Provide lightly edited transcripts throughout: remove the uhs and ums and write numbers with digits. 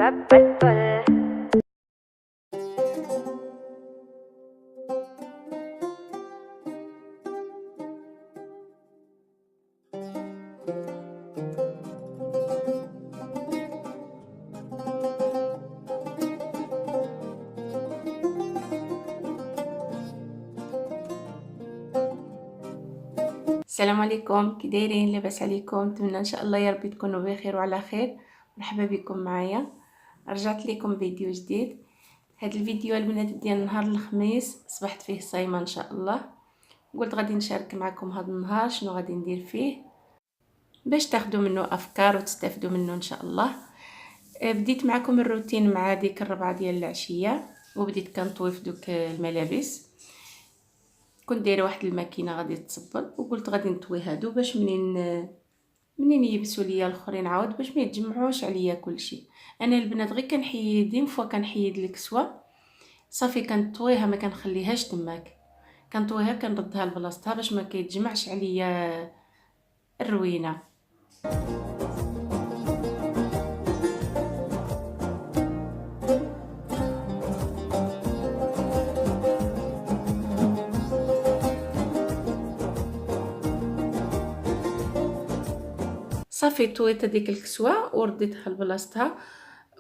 السلام عليكم، كي دايرين؟ لاباس عليكم؟ نتمنى ان شاء الله يا ربي تكونوا بخير وعلى خير. مرحبا بكم معايا، رجعت لكم فيديو جديد. هذا الفيديو البنات ديال نهار الخميس، صبحت فيه صايمه ان شاء الله. قلت غادي نشارك معكم هذا النهار شنو غادي ندير فيه باش تاخذوا منه افكار وتستافدوا منه ان شاء الله. بديت معكم الروتين مع ديك الربعه ديال العشيه، وبديت كنطوي في دوك الملابس. كنت دايره واحد الماكينه غادي تصبر، وقلت غادي نطوي هادو باش منين يبسوا ليا الاخرين عاود باش ما يتجمعوش عليا كلشي. انا البنات غير كنحيد ديم فوا كنحيد الكسوه صافي كنطويها، ما كنخليهاش تماك، كنطويها كنردها لبلاصتها باش ما كيتجمعش عليا الروينه. صافي طويت هذيك الكسوه ورديتها لبلاصتها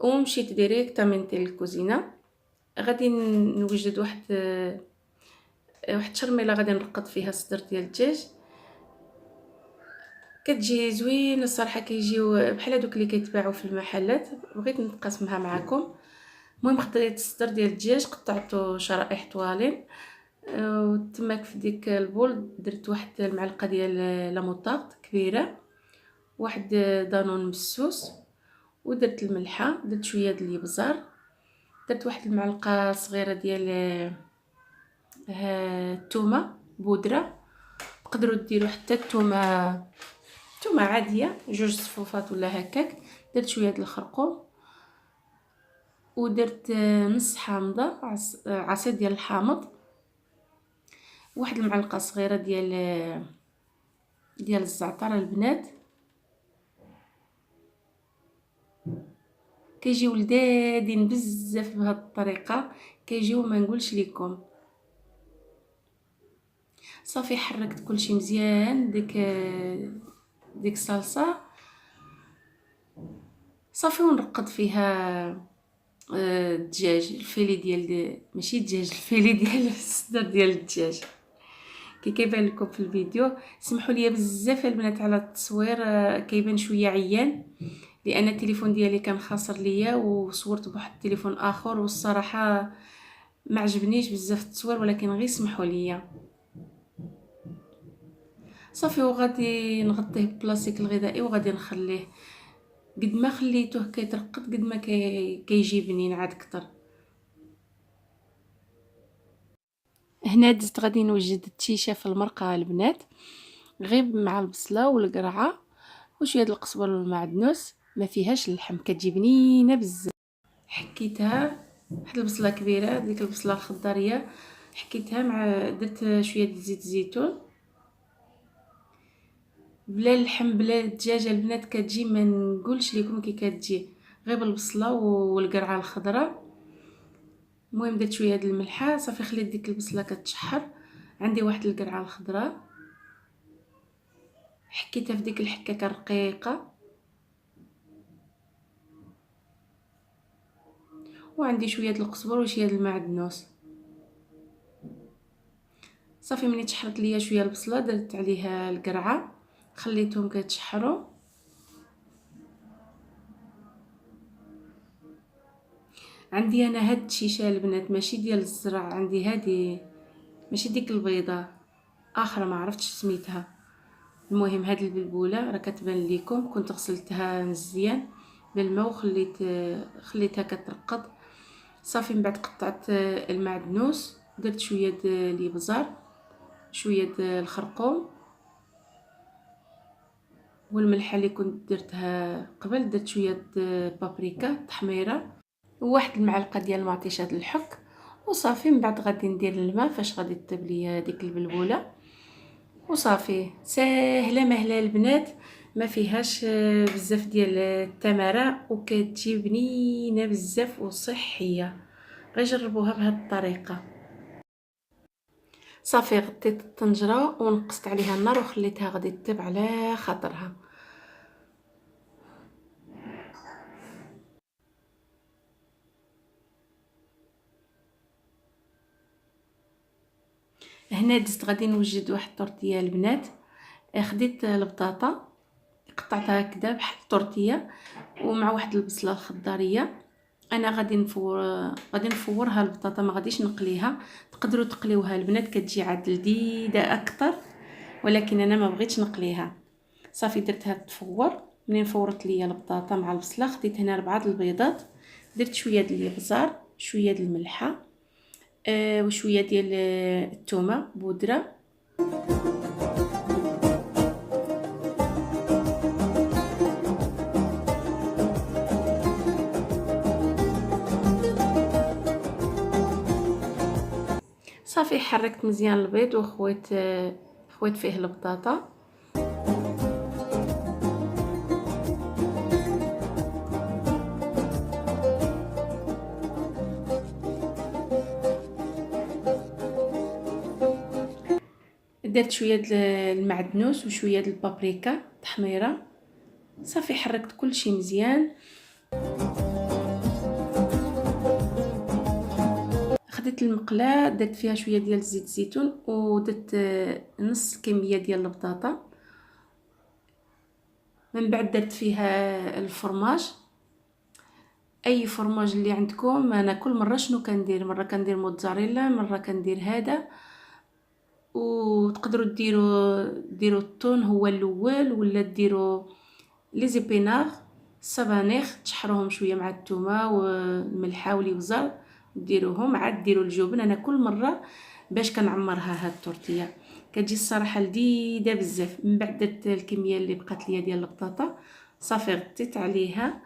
ومشيت ديريكتامنت للكوزينه. غادي نوجد واحد شرميله غادي نرقد فيها الصدر ديال الدجاج. كتجي زوينه الصراحه، كيجيو بحال دوك اللي كيتباعوا في المحلات. بغيت نقسمها معكم. المهم خديت الصدر ديال الدجاج قطعته شرائح طوالين، وتماك في ديك البول درت واحد المعلقه ديال لا موطارد كبيره، واحد دانون مسوس، ودرت الملحه، درت شويه ديال الابزار، درت واحد المعلقه صغيره ديال الثومه بودره. تقدروا ديروا حتى الثومه عاديه، جوج صفوفات ولا هكاك. درت شويه ديال الخرقوم، ودرت نص حامضه، عصير ديال الحامض، واحد المعلقه صغيره ديال الزعتر البنات. كيجيو لذاذين بزاف بهذه الطريقه، كيجيو ما نقولش لكم. صافي حركت كلشي مزيان، ديك الصلصه صافي، ونرقد فيها الدجاج الفيلي ديال ماشي الدجاج الفيلي ديال الصدر ديال الدجاج كي كيبان لكم في الفيديو. سمحوا لي بزاف البنات على التصوير، كيبان شويه عيان لان التليفون ديالي كان خاسر ليا وصورت بواحد التليفون اخر، والصراحه ما عجبنيش بزاف التصوير، ولكن غير سمحوا لي. صافي وغادي نغطيه بلاستيك الغذائي وغادي نخليه. قد ما خليتوه كيترقد قد ما كيجي بنين عاد اكثر. هنا دزت غادي نوجد التيشه في المرقه البنات، غير مع البصله والقرعه وشويه د القزبر والمعدنوس، ما فيهاش اللحم، كتجي بنينه بزاف. حكيتها واحد البصله كبيره، ديك البصله الخضاريه حكيتها مع درت شويه د زيت الزيتون. بلا اللحم بلا الدجاجه البنات كتجي ما نقولش لكم كي كتجي، غير بالبصله والقرعه الخضراء. المهم درت شويه د الملحه، صافي خليت ديك البصله كتشحر. عندي واحد القرعه الخضراء حكيتها في ديك الحكاكه رقيقه، وعندي شويه د القزبر وشويه د المعدنوس. صافي ملي تشحرت ليا شويه البصله درت عليها القرعه، خليتهم كيتشحروا. عندي انا هاد الشيشه البنات ماشي ديال الزرع، عندي هذه ماشي ديك البيضه اخرى ما عرفتش سميتها. المهم هاد البلبوله راه كتبان لكم، كنت غسلتها مزيان بالماء خليتها كترقد. صافي من بعد قطعت المعدنوس، درت شويه د الابزار، شويه د الخرقوم والملحه اللي كنت درتها قبل، درت شويه د بابريكا تحميره وواحد المعلقه ديال مطيشه د الحك. وصافي من بعد غادي ندير الماء فاش غادي تطيب ليا ديك البلبوله. وصافي ساهله مهله البنات، ما فيهاش بزاف ديال التماره، وكتجي بنينه بزاف وصحيه. غير جربوها بهذه الطريقه. صافي غطيت الطنجره ونقصت عليها النار وخليتها غادي تطيب على خاطرها. هنا دزت غادي نوجد واحد الطورتيه البنات. خديت البطاطا قطعتها هكذا بحال الطورتيه ومع واحد البصله الخضاريه. انا غادي نفورها البطاطا، ما غاديش نقليها. تقدروا تقليوها البنات كتجي عاد لذيذه اكثر، ولكن انا ما بغيتش نقليها. صافي درتها تفور. منين فورت ليا البطاطا مع البصله خديت هنا 4 البيضات، درت شويه ديال الابزار، شويه ديال الملحه، وشويه ديال الثومه بودره. صافي حركت مزيان البيض خويت فيه البطاطا. درت شويه ديال المعدنوس وشويه ديال البابريكا تحميره. صافي حركت كل شيء مزيان. خديت المقله درت فيها شويه ديال زيت الزيتون ودرت نص كميه ديال البطاطا. من بعد درت فيها الفرماج، اي فرماج اللي عندكم. انا كل مره شنو كندير، مره كندير موتزاريلا، مره كندير هذا. وتقدروا ديروا التون هو الاول، ولا ديروا لي زيبينار السبانخ تشحروهم شويه مع الثومه والملحه والابزار ديروهم، عاد ديروا الجبن. انا كل مره باش كنعمرها هاد التورتيه كتجي الصراحه لذيذه بزاف. من بعد درت الكميه اللي بقات ليا ديال البطاطا، صافي غطيت عليها،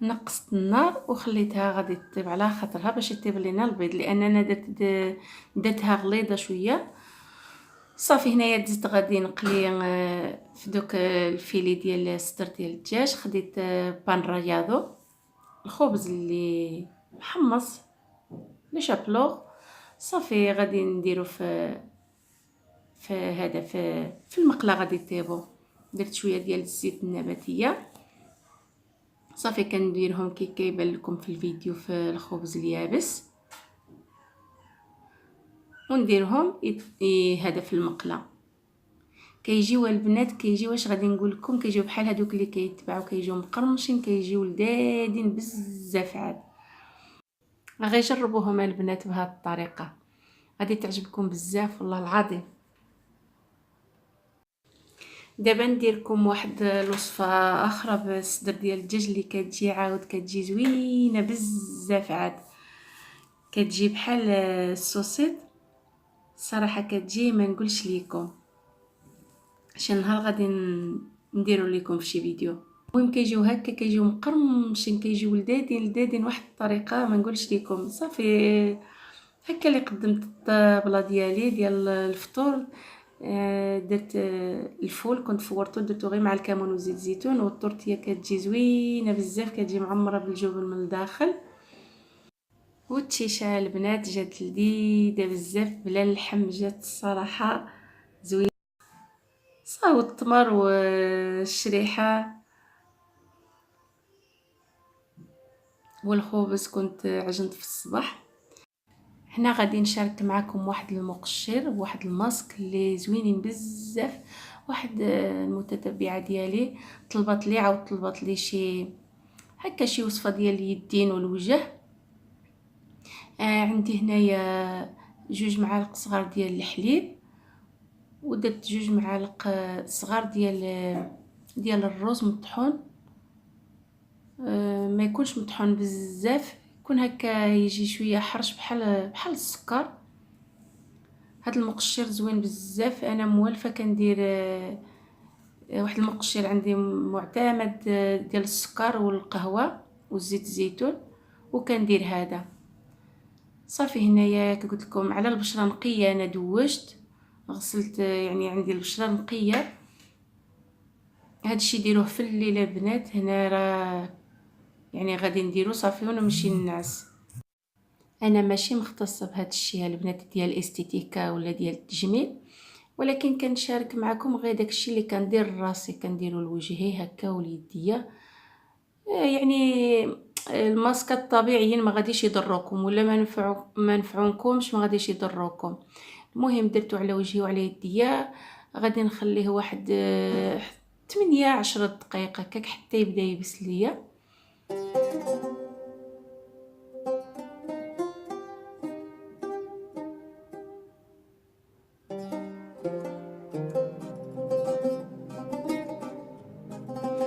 نقصت النار وخليتها غادي تطيب على خاطرها باش يطيب لينا البيض، لان انا درتها غليظه شويه. صافي هنايا دزت غادي نقلي في دوك الفيلي ديال الصدر ديال الدجاج. خديت بان رياضو، الخبز اللي محمص لي شابلوغ. صافي غادي نديرو في هذا في المقله غادي يطيبوا. درت شويه ديال الزيت النباتيه. صافي كنديرهم كي كيبان لكم في الفيديو في الخبز اليابس، ونديرهم هذا في المقله. كيجيو البنات كيجيو واش غادي نقول لكم، كيجيو بحال هذوك اللي كيتباعوا، كيجيو مقرمشين، كيجيو لذاذين بزاف. عاد غير جربوهم البنات بهذه الطريقه، غادي تعجبكم بزاف والله العظيم. دابا نديركم واحد الوصفه اخرى بالصدر ديال الدجاج اللي كتجي زوينه بزاف. عاد كتجي بحال السوسيط صراحه، كتجي ما نقولش لكم. شي نهار غادي نديرو لكم في شي فيديو. المهم كيجيو هكا، كيجيو مقرمشين، كيجيو لذاذين واحد الطريقه ما نقولش لكم. صافي هكا اللي قدمت الطابله ديالي ديال الفطور. درت الفول كنت فورته، درتو غير مع الكمون وزيت الزيتون، والطورتيه كتجي زوينه بزاف، كتجي معمره بالجبن من الداخل. والتيشه البنات جات لذيذه بزاف بلا اللحم، جات الصراحه زوينه. صاو التمر والشريحه والخبز كنت عجنت في الصباح. هنا غادي نشارك معكم واحد المقشر وواحد الماسك اللي زوينين بزاف. واحد المتتبعه ديالي طلبت لي، عاود طلبت لي شي هكا شي وصفه ديال اليدين والوجه. عندي هنايا 2 معالق صغار ديال الحليب، ودرت 2 معالق صغار ديال الرز مطحون. ما يكونش مطحون بزاف، يكون هكا يجي شويه حرش بحال السكر. هاد المقشر زوين بزاف. انا موالفه كندير واحد المقشر عندي معتمد ديال السكر والقهوه والزيت الزيتون، وكندير هذا. صافي هنايا قلت لكم على البشره نقيه، انا دوجت غسلت يعني عندي البشره نقيه. هذا الشيء ديروه في الليل البنات. هنا راه يعني غادي نديرو صافي ونمشي ننعس. انا ماشي مختصه بهذا الشيء البنات ديال الاستيتيكا ولا ديال التجميل، ولكن كنشارك معكم غير داكشي اللي كندير راسي، كنديرو لوجهي هكا وليديا. يعني الماسكات الطبيعيين ما غاديش يضروكم، ولا ما نفعونكمش ما غاديش يضروكم. المهم درتو على وجهي وعلى يديا. غادي نخليه واحد 8 10 دقائق هكاك حتى يبدا يبس ليا.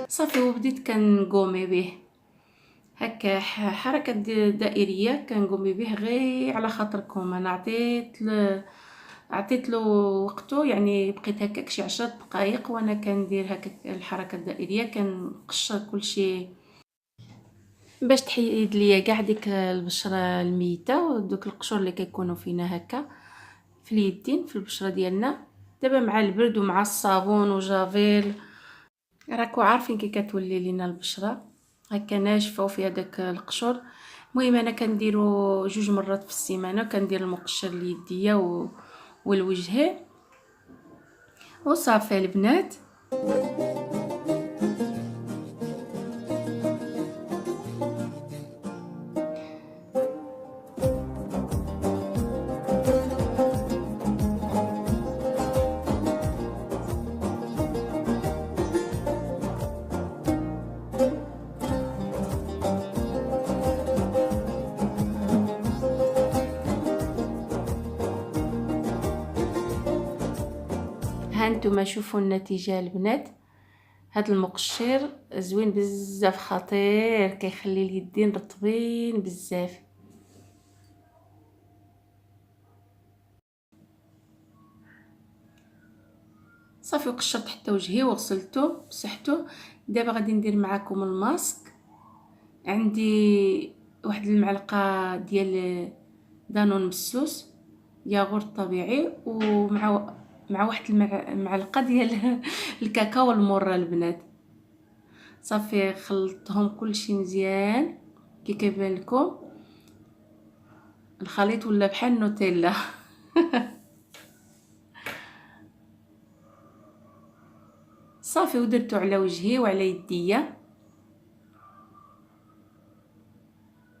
صافي وبديت كنقومي به هكا حركه دائريه، كنقومي به غير على خاطركم. انا عطيت له وقته، يعني بقيت هكاك شي 10 دقائق وانا كندير هكاك الحركه الدائريه، كنقشر كلشي باش تحيد ليا كاع ديك البشره الميته ودوك القشور اللي كيكونوا فينا هكا في اليدين في البشره ديالنا. دابا مع البرد ومع الصابون وجافيل راكو عارفين كي كتولي لينا البشره هكا ناشفه وفيها داك القشور. المهم انا كنديرو 2 مرات في السيمانه، كندير المقشر ليديا والوجه وصافي البنات. هانتوما شوفوا النتيجه البنات. هاد المقشر زوين بزاف، خطير، كيخلي اليدين رطبين بزاف. صافي وقشرت حتى وجهي وغسلته مسحته. دابا غادي ندير معكم الماسك. عندي واحد المعلقه ديال دانون مسوس ياغورت طبيعي، مع واحد المعلقه ديال الكاكاو المره البنات. صافي خلطتهم كلشي مزيان كي كيبان لكم. الخليط ولا بحال النوتيلا. صافي ودرتو على وجهي وعلى يديا.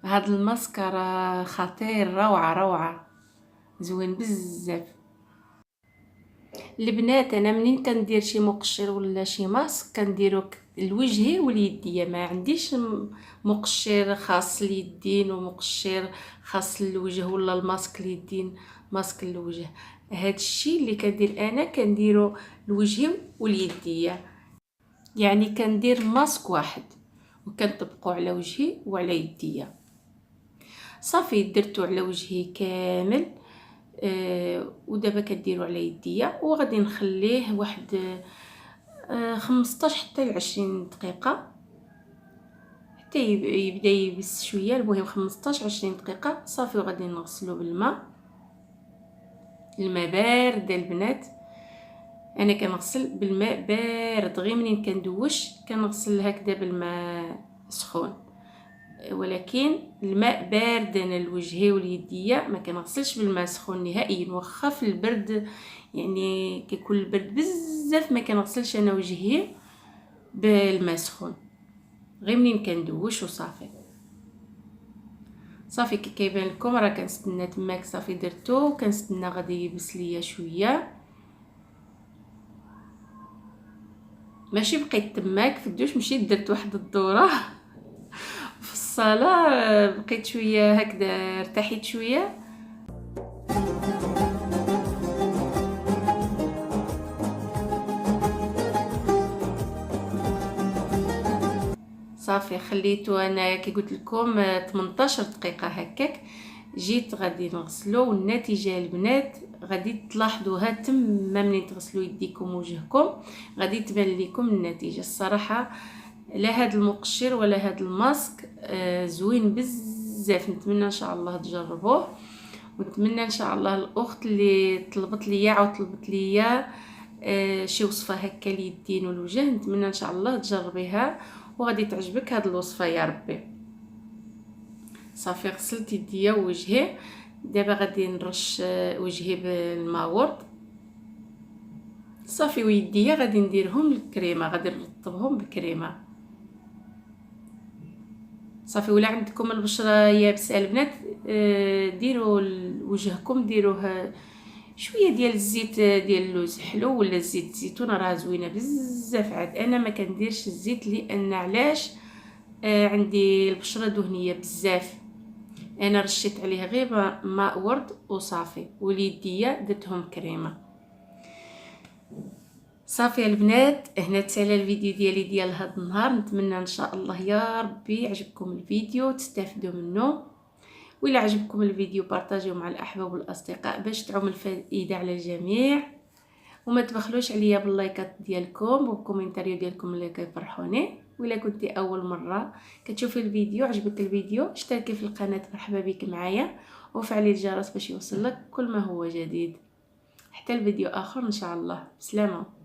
هاد الماسكارا خطير، روعه روعه، زوين بزاف البنات. انا منين كندير شي مقشر ولا شي ماسك كنديرو لوجهي وليديا، ما عنديش مقشر خاص اليدين ومقشر خاص الوجه، ولا الماسك اليدين ماسك الوجه. هاد الشيء اللي كندير انا كنديرو لوجهي وليديا، يعني كندير ماسك واحد وكنطبقو على وجهي وعلى يديا. صافي درتو على وجهي كامل. ودابا كديرو على يديا وغادي نخليه واحد 15 حتى 20 دقيقه حتى يبدا يبس شويه. المهم 15 20 دقيقه. صافي وغادي نغسلو بالماء، الماء بارد البنات. انا كنغسل بالماء بارد، غير منين كندوش كنغسل هكذا بالماء سخون، ولكن الماء بارد انا لوجهي واليديا. ما كنغسلش بالماء سخون نهائيا، واخا في البرد يعني كيكون البرد بزاف ما كنغسلش انا وجهي بالماء سخون، غير منين كندوش وصافي. صافي كي كيبان لكم راه كنستنى تماك. صافي درتو كنستنى غادي يبس ليا شويه. ماشي بقيت تماك في الدوش، مشيت درت واحد الدوره في الصاله، بقيت شويه هكذا ارتحيت شويه. صافي خليته انا كي قلت لكم 18 دقيقه هكاك. جيت غادي نغسلو، والنتيجه البنات غادي تلاحظوها تما منين تغسلوا يديكم ووجهكم غادي تبان لكم النتيجه. الصراحه لا هاد المقشر ولا هاد الماسك زوين بزاف. نتمنى ان شاء الله تجربوه، ونتمنى ان شاء الله الاخت اللي طلبت ليا شي وصفه هكا لليدين والوجه. نتمنى ان شاء الله تجربيها وغادي تعجبك هاد الوصفه يا ربي. صافي غسلت يديا ووجهي، دابا غادي نرش وجهي بالماء ورد. صافي ويديا غادي نديرهم الكريمه، غادي نرطبهم بكريمه. صافي ولا عندكم البشره يابسه البنات، ديروا وجهكم ديروه شويه ديال الزيت ديال اللوز حلو ولا زيت الزيتون، راه زوينه بزاف. عاد انا ما كنديرش الزيت لان علاش؟ عندي البشره دهنيه بزاف. انا رشيت عليه غير ماء ورد وصافي، وليديا درتهم كريمه. صافي البنات، هنا تسالى الفيديو ديال هذا النهار. نتمنى ان شاء الله يا ربي يعجبكم الفيديو تستافدوا منه. وإلا عجبكم الفيديو بارطاجيوه مع الاحباب والاصدقاء باش تعم الفائده على الجميع. وما تبخلوش عليا باللايكات ديالكم والكومنتاريو ديالكم اللي كيفرحوني. وإلا كنتي اول مره كتشوفي الفيديو عجبك الفيديو، اشتركي في القناه، مرحبا بك معايا، وفعلي الجرس باش يوصلك كل ما هو جديد. حتى الفيديو اخر ان شاء الله. بسلامه.